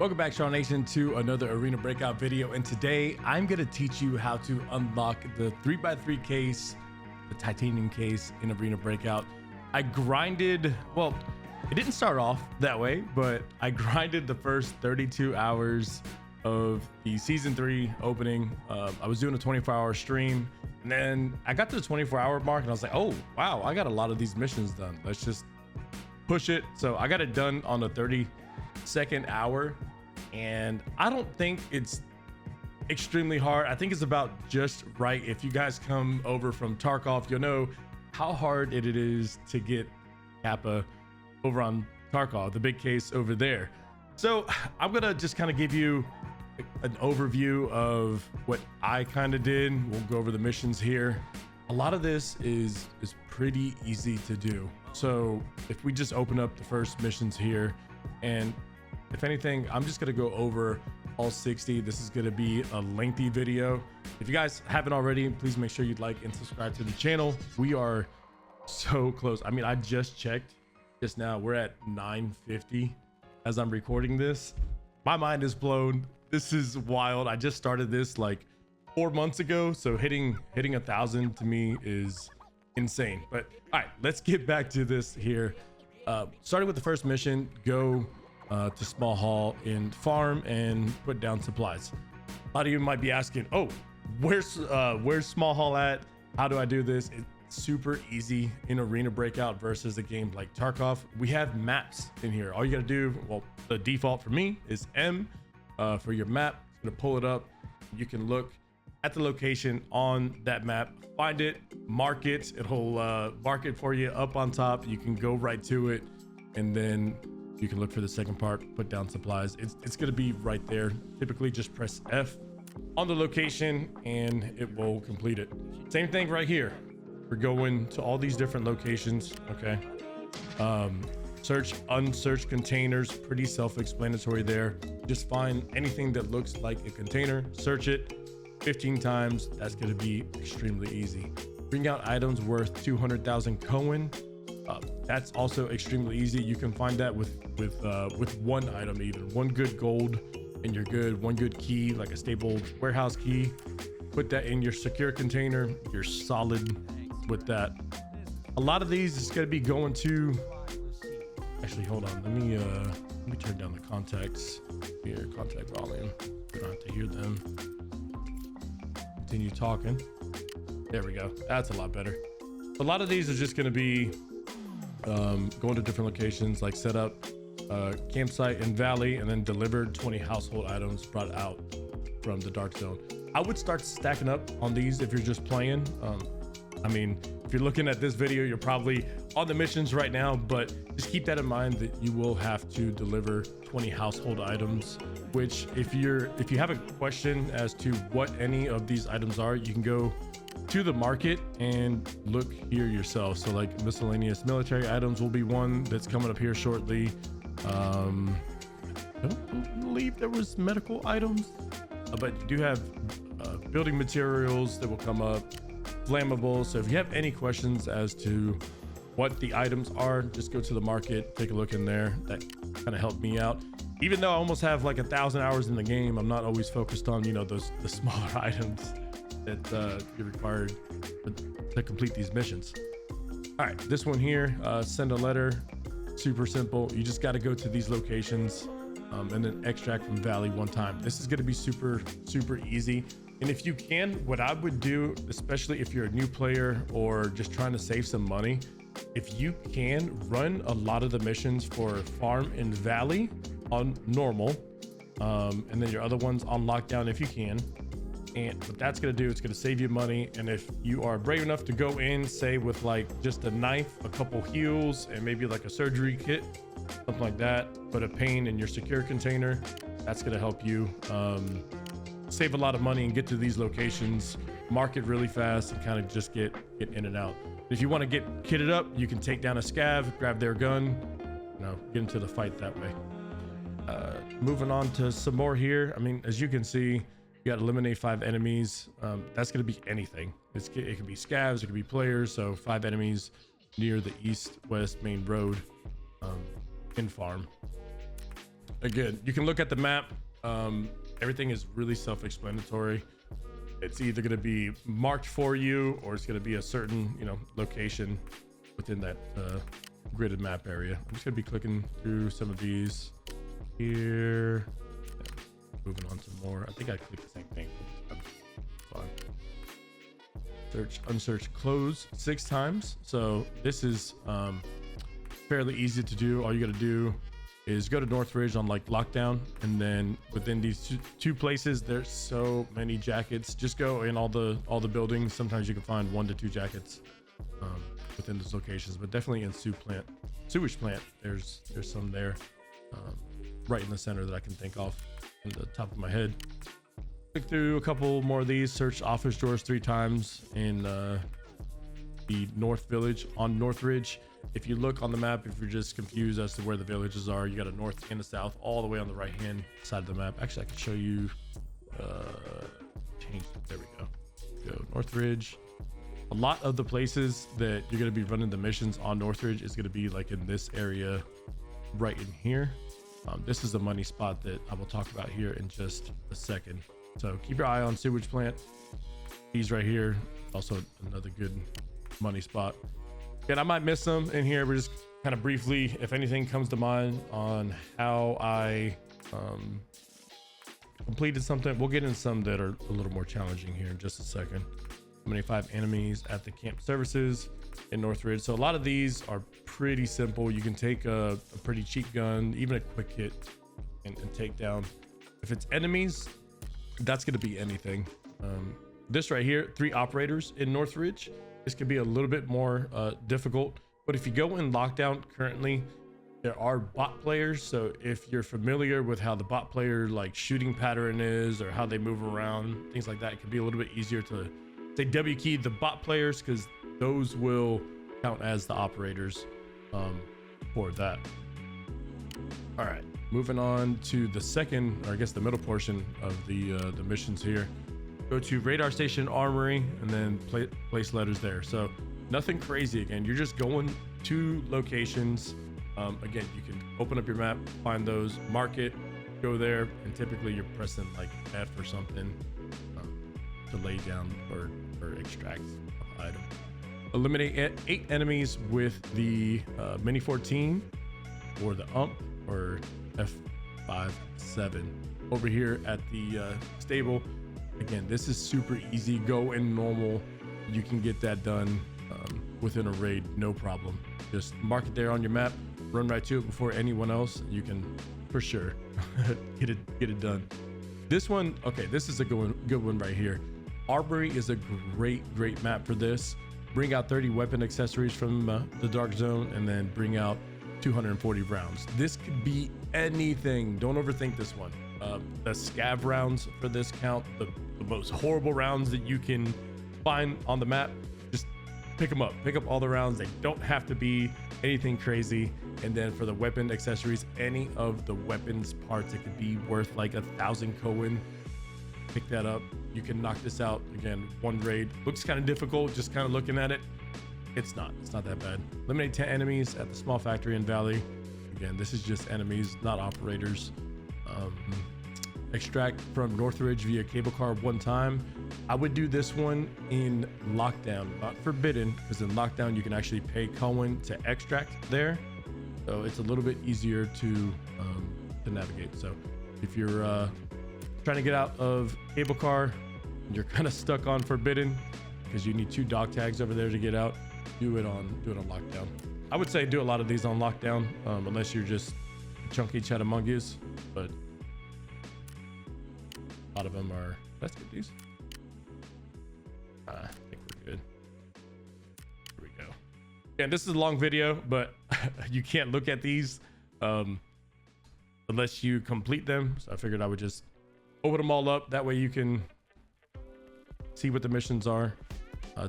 Welcome back, Shaw Nation, to another Arena Breakout video. And today I'm going to teach you how to unlock the 3x3 case, the titanium case in Arena Breakout. I grinded, well, it didn't start off that way, but I grinded the first 32 hours of the season 3 opening. I was doing a 24-hour stream, and then I got to the 24-hour mark and I was like, oh, wow, I got a lot of these missions done. Let's just push it. So I got it done on the 32nd hour. And I don't think it's extremely hard. I think it's about just right. If you guys come over from Tarkov, you'll know how hard it is to get Kappa over on Tarkov, the big case over there. So I'm gonna just kind of give you an overview of what I kind of did. We'll go over the missions here. A lot of this is pretty easy to do. So if we just open up the first missions here, and if anything, I'm just going to go over all 60. This is going to be a lengthy video. If you guys haven't already, please make sure you like and subscribe to the channel. We are so close. I mean, I just checked just now. We're at 950 as I'm recording this. My mind is blown. This is wild. I just started this like 4 months ago. So hitting 1,000 to me is insane. But all right, let's get back to this here. Starting with the first mission, go to small hall in farm and put down supplies. A lot of you might be asking, oh, where's small hall at? How do I do this? It's super easy in Arena Breakout versus a game like Tarkov. We have maps in here. All you gotta do, well, the default for me is M for your map. It's gonna pull it up. You can look at the location on that map, find it, mark it. It'll mark it for you up on top. You can go right to it, and then you can look for the second part, put down supplies. It's going to be right there. Typically just press F on the location and it will complete it. Same thing right here. We're going to all these different locations. Okay. Search unsearched containers, pretty self-explanatory there. Just find anything that looks like a container, search it 15 times. That's going to be extremely easy. Bring out items worth 200,000 Cohen. That's also extremely easy. You can find that with one item, even one good gold and you're good. One good key, like a stable warehouse key, put that in your secure container. You're solid with that. A lot of these is going to be going to, actually, hold on. Let me turn down the contacts here, contact volume. You don't have to hear them. Continue talking. There we go. That's a lot better. A lot of these are just going to be going to different locations, like set up campsite in valley and then delivered 20 household items brought out from the dark zone. I would start stacking up on these if you're just playing. I mean, if you're looking at this video, you're probably on the missions right now, but just keep that in mind that you will have to deliver 20 household items, which if you have a question as to what any of these items are, you can go to the market and look here yourself. So like miscellaneous military items will be one that's coming up here shortly. I don't believe there was medical items, but you do have building materials that will come up, flammable. So if you have any questions as to what the items are, just go to the market, take a look in there. That kind of helped me out. Even though I almost have like 1,000 hours in the game, I'm not always focused on, you know, the smaller items that you're required to complete these missions. All right, this one here, send a letter. Super simple. You just got to go to these locations and then extract from valley one time. This is going to be super easy. And if you can, what I would do, especially if you're a new player or just trying to save some money, if you can, run a lot of the missions for farm and valley on normal, and then your other ones on lockdown if you can. And what that's going to do, it's going to save you money. And if you are brave enough to go in, say with like just a knife, a couple heals, and maybe like a surgery kit, something like that, put a pain in your secure container, that's going to help you save a lot of money and get to these locations, market really fast, and kind of just get in and out. If you want to get kitted up, you can take down a scav, grab their gun, you know, get into the fight that way. Moving on to some more here. I mean, as you can see, you got to eliminate 5 enemies. That's going to be anything. It could be scavs, it could be players. So 5 enemies near the east-west main road in farm. again, you can look at the map. Everything is really self-explanatory. It's either going to be marked for you, or it's going to be a certain, you know, location within that gridded map area. I'm just going to be clicking through some of these here. Yeah, moving on to more. I think I clicked the same thing. Fine. Search, unsearch, close 6 times. So this is fairly easy to do. All you got to do is go to Northridge on like lockdown, and then within these two places there's so many jackets. Just go in all the buildings. Sometimes you can find 1 to 2 jackets within those locations, but definitely in sewage plant there's some there, right in the center that I can think of in the top of my head. Click through a couple more of these. Search office drawers 3 times in the North Village on Northridge. If you look on the map, if you're just confused as to where the villages are, you got a north and a south all the way on the right hand side of the map. Actually, I can show you. Change. There we go. Go Northridge. A lot of the places that you're going to be running the missions on Northridge is going to be like in this area right in here. This is the money spot that I will talk about here in just a second. So keep your eye on sewage plant. These right here, also another good money spot. Again, I might miss some in here. We're just kind of briefly, if anything comes to mind on how I completed something. We'll get in some that are a little more challenging here in just a second. 5 enemies at the camp services in Northridge. So a lot of these are pretty simple. You can take a pretty cheap gun, even a quick hit, and take down. If it's enemies, that's going to be anything. This right here, 3 operators in Northridge. This could be a little bit more difficult, but if you go in lockdown currently, there are bot players. So if you're familiar with how the bot player like shooting pattern is, or how they move around, things like that, it can be a little bit easier to say W key the bot players, because those will count as the operators for that. All right, moving on to the second, or I guess the middle portion of the missions here. Go to radar station Armory, and then place letters there. So nothing crazy. Again, you're just going to locations. Again, you can open up your map, find those, mark it, go there, and typically you're pressing like F or something to lay down or extract an item. Eliminate 8 enemies with the Mini 14 or the or F57 over here at the stable. Again, this is super easy. Go in normal. You can get that done within a raid, no problem. Just mark it there on your map, run right to it before anyone else. You can for sure get it done. This one, okay, this is a good one right here. Armory is a great map for this. Bring out 30 weapon accessories from the dark zone, and then bring out 240 rounds. This could be anything. Don't overthink this one. The scav rounds for this count, the most horrible rounds that you can find on the map. Just pick them up. Pick up all the rounds. They don't have to be anything crazy. And then for the weapon accessories, any of the weapons parts, it could be worth like 1,000 Cohen. Pick that up. You can knock this out. Again, one raid. Looks kind of difficult just kind of looking at it. It's not that bad. Eliminate 10 enemies at the small factory in Valley. Again, this is just enemies, not operators. Extract from Northridge via cable car 1 time. I would do this one in lockdown, not forbidden, because in lockdown you can actually pay Cohen to extract there, so it's a little bit easier to navigate. So if you're trying to get out of cable car and you're kind of stuck on forbidden because you need 2 dog tags over there to get out, do it on lockdown. I would say do a lot of these on lockdown, unless you're just chunky Chatamungus, but a lot of them are. Let's get these. I think we're good. Here we go. Yeah, this is a long video, but you can't look at these unless you complete them. So I figured I would just open them all up. That way you can see what the missions are.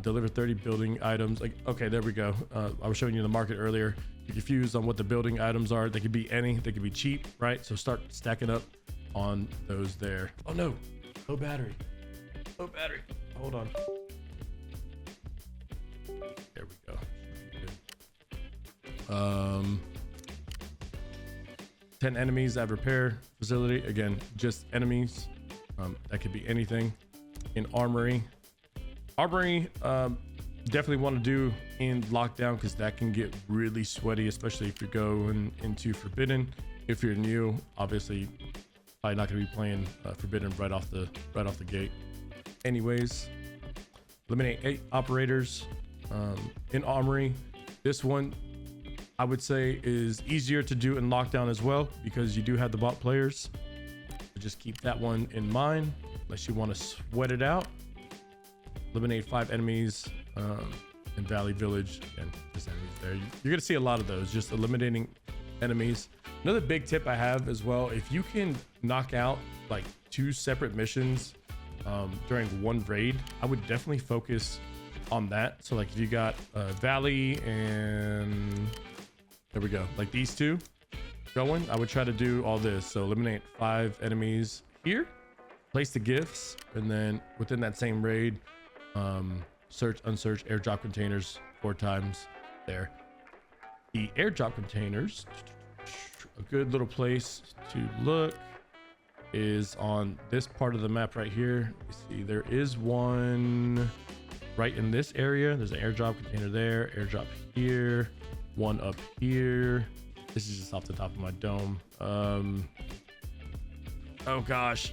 Deliver 30 building items. Like, okay, there we go. I was showing you the market earlier. You're confused on what the building items are. They could be any. They could be cheap, right? So start stacking up on those there. Oh no, low battery. Low battery. Hold on. There we go. 10 enemies at repair facility. Again, just enemies. That could be anything. In Armory. Armory, definitely want to do in lockdown because that can get really sweaty, especially if you're going into Forbidden. If you're new, obviously probably not going to be playing Forbidden right off the gate. Anyways, eliminate 8 operators in Armory. This one I would say is easier to do in lockdown as well because you do have the bot players. So just keep that one in mind unless you want to sweat it out. Eliminate 5 enemies in Valley Village. Again, just enemies there. You're gonna see a lot of those, just eliminating enemies. Another big tip I have as well, if you can knock out like 2 separate missions during one raid, I would definitely focus on that. So like if you got Valley and there we go, like these 2 going, I would try to do all this. So eliminate 5 enemies here, place the gifts, and then within that same raid, search, unsearch airdrop containers 4 times there. The airdrop containers, a good little place to look is on this part of the map right here. You see there is one right in this area. There's an airdrop container there, airdrop here, one up here. This is just off the top of my dome. Oh gosh,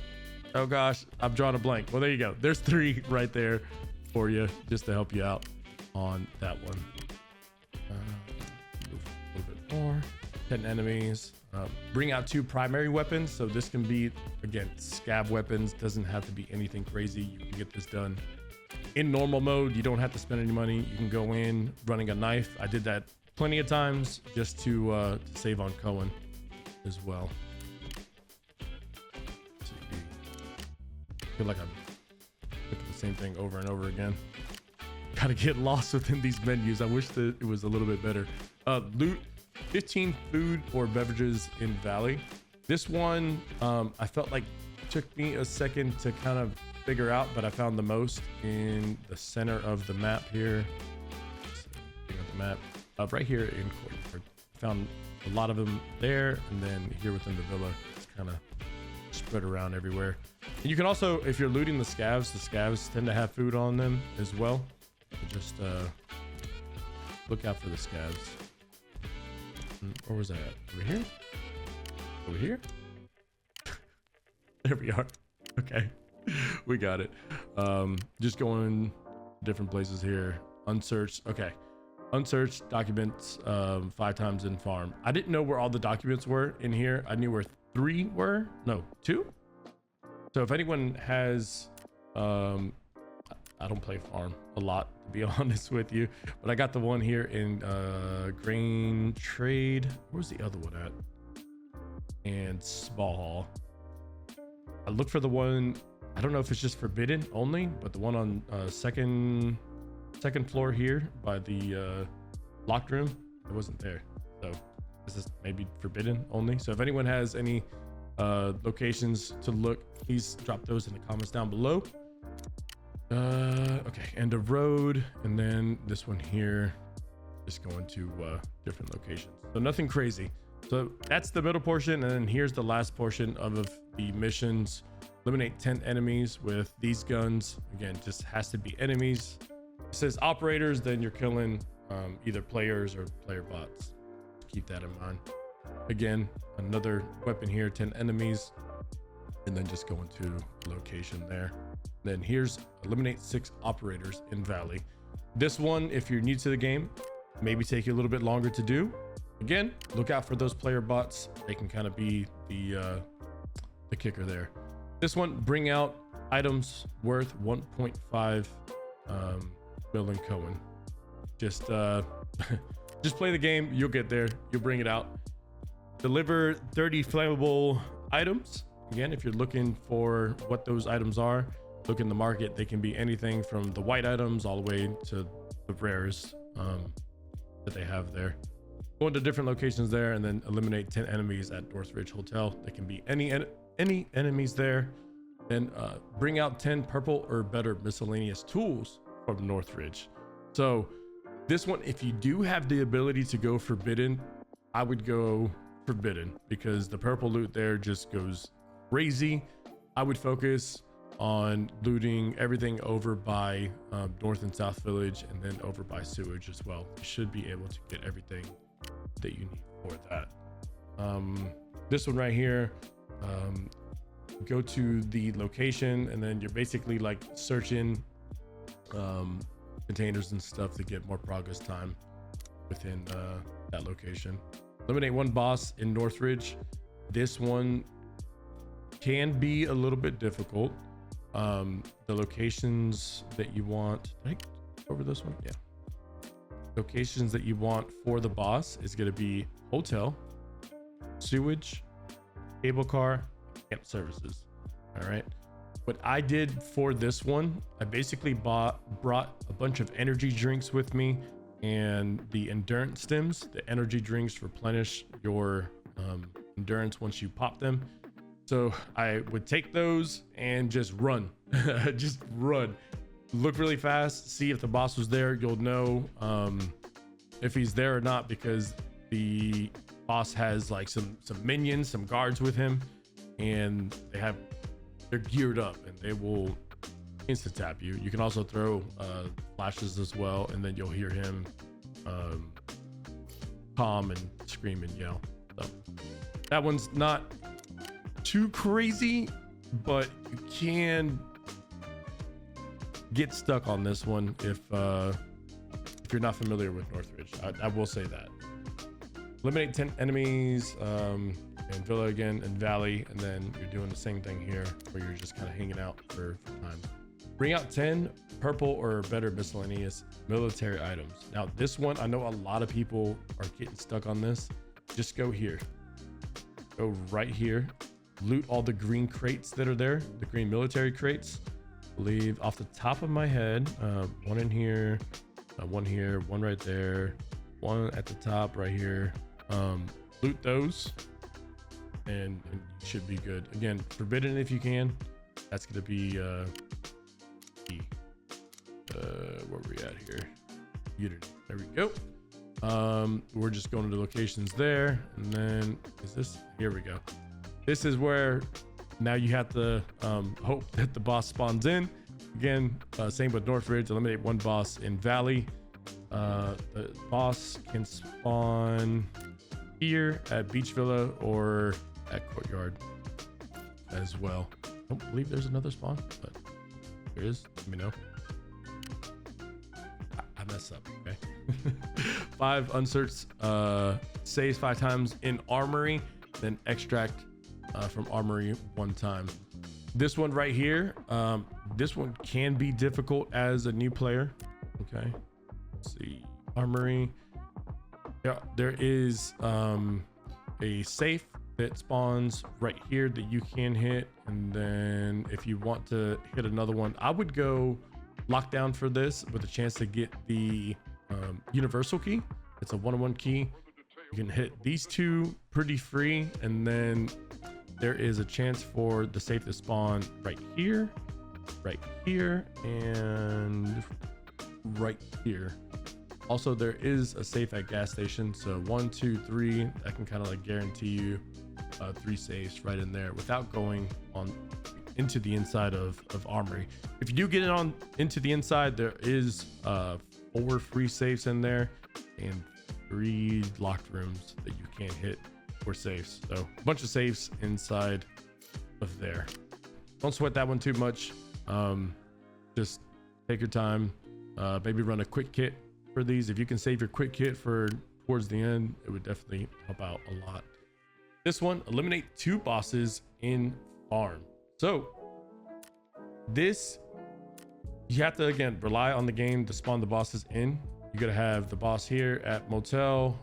I'm drawing a blank. Well, there you go. There's 3 right there for you just to help you out on that one. Move a little bit more. 10 enemies. Bring out 2 primary weapons. So this can be, again, scab weapons. Doesn't have to be anything crazy. You can get this done in normal mode. You don't have to spend any money. You can go in running a knife. I did that plenty of times just to save on Cohen as well. I feel like I'm looking at the same thing over and over again. Gotta get lost within these menus. I wish that it was a little bit better. Loot 15 food or beverages in Valley. This one, I felt like took me a second to kind of figure out, but I found the most in the center of the map here. The map right here in Courtyard. Found a lot of them there, and then here within the villa, it's kind of spread around everywhere. And you can also, if you're looting the scavs tend to have food on them as well. So just look out for the scavs. Where was that? Over here? Over here? There we are. Okay, we got it. Just going different places here. Unsearched. Okay, unsearched documents 5 times in farm. I didn't know where all the documents were in here. I knew where 3 were. No, 2. So if anyone has, I don't play farm a lot, to be honest with you, but I got the one here in grain trade. Where's the other one at? And small hall. I look for the one, I don't know if it's just forbidden only, but the one on second floor here by the locked room, it wasn't there. So this is maybe forbidden only. So if anyone has any locations to look, please drop those in the comments down below. Okay, end of road, and then this one here, just going to different locations. So nothing crazy. So that's the middle portion, and then here's the last portion of the missions. Eliminate 10 enemies with these guns. Again, just has to be enemies. It says operators, then you're killing either players or player bots. Keep that in mind. Again, another weapon here, 10 enemies, and then just go into location there. Then here's eliminate 6 operators in Valley. This one, if you're new to the game, maybe take you a little bit longer to do. Again, look out for those player bots. They can kind of be the kicker there. This one, bring out items worth 1.5 million Cohen. Just play the game. You'll get there. You'll bring it out. Deliver 30 flammable items. Again, if you're looking for what those items are, look in the market. They can be anything from the white items all the way to the rarest that they have there. Go into different locations there, and then eliminate 10 enemies at Northridge Hotel. They can be any enemies there. Then bring out 10 purple or better miscellaneous tools from Northridge. So this one, if you do have the ability to go forbidden, I would go forbidden because the purple loot there just goes crazy. I would focus on looting everything over by North and South Village, and then over by Sewage as well. You should be able to get everything that you need for that. This one right here, go to the location, and then you're basically like searching containers and stuff to get more progress time within that location. Eliminate one boss in Northridge. This one can be a little bit difficult. The locations that you want, did I go over this one? Yeah. Locations that you want for the boss is going to be hotel, sewage, cable car, camp services. All right. What I did for this one, I basically brought a bunch of energy drinks with me, and the endurance stems. The energy drinks replenish your endurance once you pop them. So I would take those and just run. Just run, look really fast, see if the boss was there. You'll know if he's there or not, because the boss has like some minions, some guards with him, and they're geared up and they will insta tap you. You can also throw flashes as well, and then you'll hear him calm and scream and yell. So that one's not too crazy, but you can get stuck on this one if you're not familiar with Northridge. I will say that. Eliminate 10 enemies in Villa again, and Valley, and then you're doing the same thing here where you're just kind of hanging out for time. Bring out 10 purple or better miscellaneous military items. Now this one, I know a lot of people are getting stuck on this. Just go here, go right here, loot all the green crates that are there, the green military crates. I believe off the top of my head, one in here, one here, one right there, one at the top right here. Loot those and you should be good. Again, forbidden if you can. That's gonna be where we at here? There we go. We're just going to the locations there, and then here we go. This is where now you have to hope that the boss spawns in. Again, same with Northridge. Eliminate one boss in Valley. The boss can spawn here at Beach Villa or at Courtyard as well. I don't believe there's another spawn, but there is. Let me know. I messed up. Okay. 5 unsearched saves 5 times in Armory, then extract from Armory 1 time. This one right here, this one can be difficult as a new player. Okay, let's see. Armory. Yeah, there is a safe that spawns right here that you can hit, and then if you want to hit another one, I would go lockdown for this with a chance to get the universal key. It's a 1-on-1 key. You can hit these 2 pretty free, and then there is a chance for the safe to spawn right here, and right here. Also, there is a safe at gas station, so 1, 2, 3. I can kind of like guarantee you 3 safes right in there without going on into the inside of Armory. If you do get it on into the inside, there is 4 free safes in there and 3 locked rooms that you can't hit for safes. So a bunch of safes inside of there. Don't sweat that one too much. Just take your time. Maybe run a quick kit for these. If you can save your quick kit for towards the end, it would definitely help out a lot. This one, eliminate 2 bosses in farm. So this, you have to again rely on the game to spawn the bosses in. You gotta have the boss here at motel,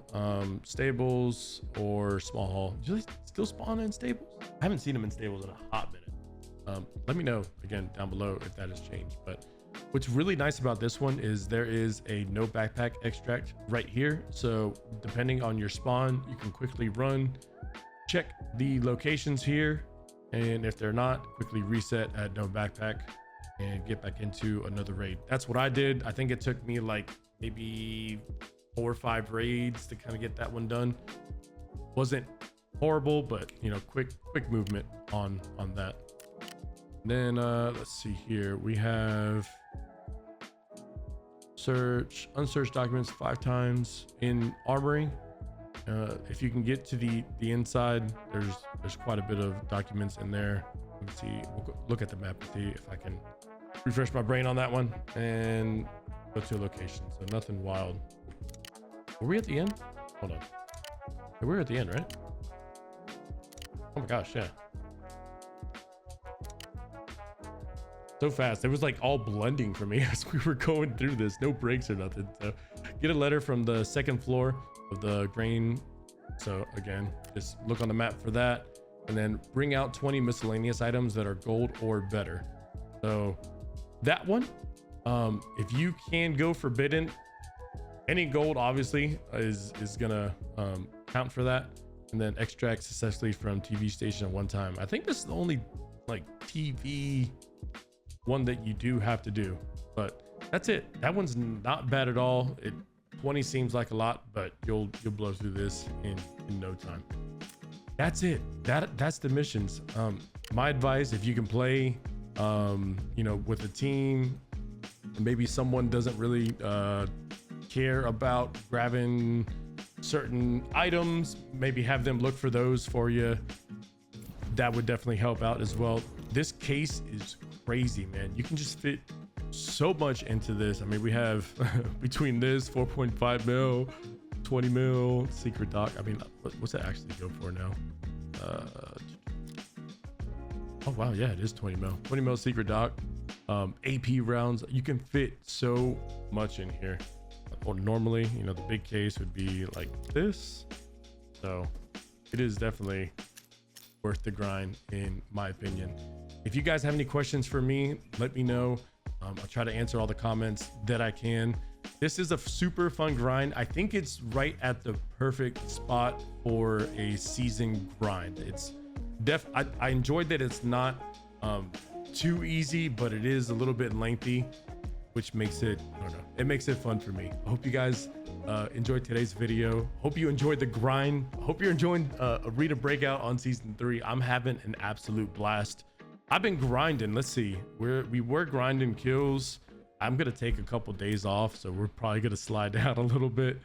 stables, or small hall. Do they still spawn in stables? I haven't seen them in stables in a hot minute. Let me know again down below if that has changed. But what's really nice about this one is there is a no backpack extract right here. So depending on your spawn, you can quickly run, check the locations here, and if they're not, quickly reset at no backpack and get back into another raid. That's what I did. I think it took me like maybe 4 or 5 raids to kind of get that one done. Wasn't horrible, but you know, quick movement on that. And then let's see here. We have search unsearched documents 5 times in Armory. If you can get to the inside, there's quite a bit of documents in there. Let me see. We'll look at the map and see if I can refresh my brain on that one and go to a location. So nothing wild. Were we at the end? Hold on. We were at the end, right? Oh my gosh, yeah. So fast. It was like all blending for me as we were going through this. No breaks or nothing. So get a letter from the 2nd floor of the grain. So again, just look on the map for that, and then bring out 20 miscellaneous items that are gold or better. So that one, if you can go forbidden, any gold obviously is gonna count for that. And then extract successfully from TV station at one time. I think this is the only like TV one that you do have to do, but that's it. That one's not bad at all. 20 seems like a lot, but you'll blow through this in no time. That's it. That's the missions. My advice, if you can play you know, with a team, maybe someone doesn't really care about grabbing certain items, maybe have them look for those for you. That would definitely help out as well. This case is crazy, man. You can just fit so much into this. I mean, we have between this 4.5 mil, 20 mil secret doc. I mean, what's that actually go for now? Oh wow, yeah, it is 20 mil. 20 mil secret doc. AP rounds. You can fit so much in here. Or normally, you know, the big case would be like this. So it is definitely worth the grind, in my opinion. If you guys have any questions for me, let me know. I'll try to answer all the comments that I can. This is a super fun grind. I think it's right at the perfect spot for a season grind. It's I enjoyed that it's not too easy, but it is a little bit lengthy, which makes it, I don't know, it makes it fun for me. I hope you guys enjoyed today's video. Hope you enjoyed the grind. Hope you're enjoying Arena Breakout on season 3. I'm having an absolute blast. I've been grinding. Let's see, we were grinding kills. I'm gonna take a couple days off, so we're probably gonna slide down a little bit.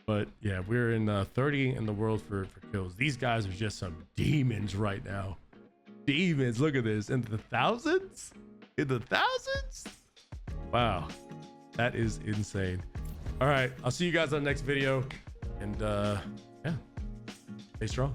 But yeah, we're in 30 in the world for kills. These guys are just some demons right now. Demons. Look at this, in the thousands. Wow, that is insane. All right, I'll see you guys on the next video, and yeah, stay strong.